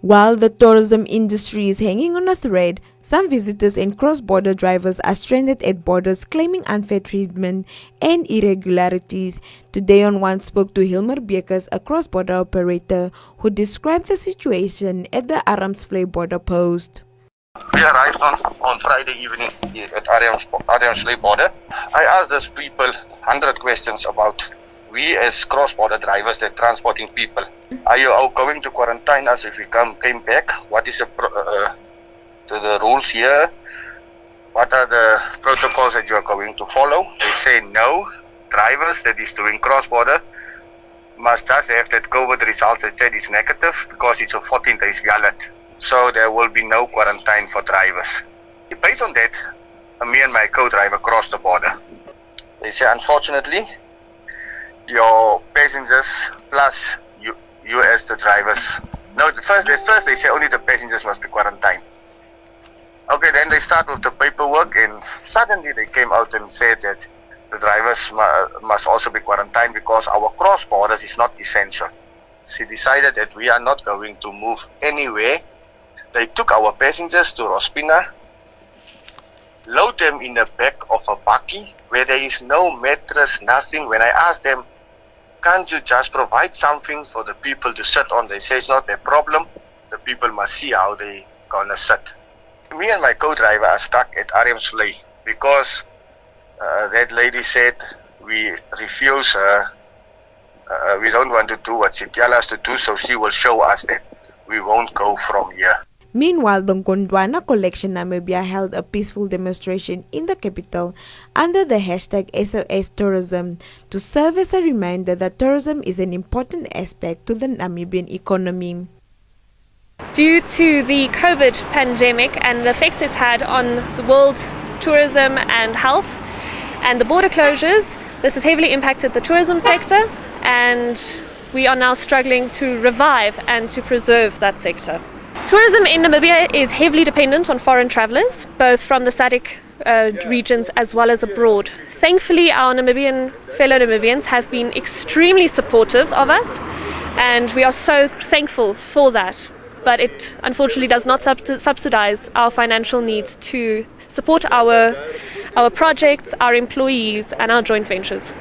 While the tourism industry is hanging on a thread, some visitors and cross-border drivers are stranded at borders claiming unfair treatment and irregularities. Today on One spoke to Hilmer Bekers, a cross-border operator, who described the situation at the Aramsvlei border post. We arrived on Friday evening at Aramsvlei border. I asked these people 100 questions about we as cross-border drivers that transporting people. Are you all going to quarantine us if we came back? What is the rules here? What are the protocols that you are going to follow? They say no. Drivers that is doing cross-border must just have that COVID results that said it's negative because it's a 14 days valid. So there will be no quarantine for drivers. Based on that, me and my co-driver crossed the border. They say, unfortunately, your passengers plus you as the drivers. No, first they say only the passengers must be quarantined. Okay, then they start with the paperwork, and suddenly they came out and said that the drivers must also be quarantined because our cross borders is not essential. She decided that we are not going to move anywhere. They took our passengers to Rospina, load them in the back of a bakkie where there is no mattress, nothing. When I asked them, can't you just provide something for the people to sit on? They say it's not their problem. The people must see how they gonna sit. Me and my co-driver are stuck at Aramsvlei because that lady said we refuse her. We don't want to do what she tells us to do, so she will show us that we won't go from here. Meanwhile, the Gondwana Collection Namibia held a peaceful demonstration in the capital under the hashtag SOS Tourism to serve as a reminder that tourism is an important aspect to the Namibian economy. Due to the COVID pandemic and the effect it's had on the world tourism and health and the border closures, this has heavily impacted the tourism sector, and we are now struggling to revive and to preserve that sector. Tourism in Namibia is heavily dependent on foreign travellers, both from the SADC regions as well as abroad. Thankfully, our fellow Namibians have been extremely supportive of us, and we are so thankful for that. But it unfortunately does not subsidize our financial needs to support our projects, our employees, and our joint ventures.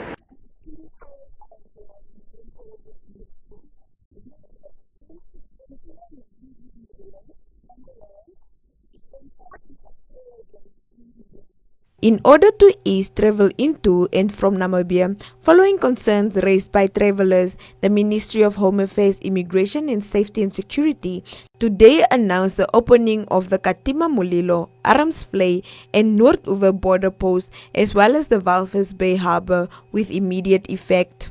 In order to ease travel into and from Namibia, following concerns raised by travelers, the Ministry of Home Affairs, Immigration and Safety and Security today announced the opening of the Katima Mulilo, Aramsvlei and Noordoever border posts, as well as the Walvis Bay Harbour with immediate effect.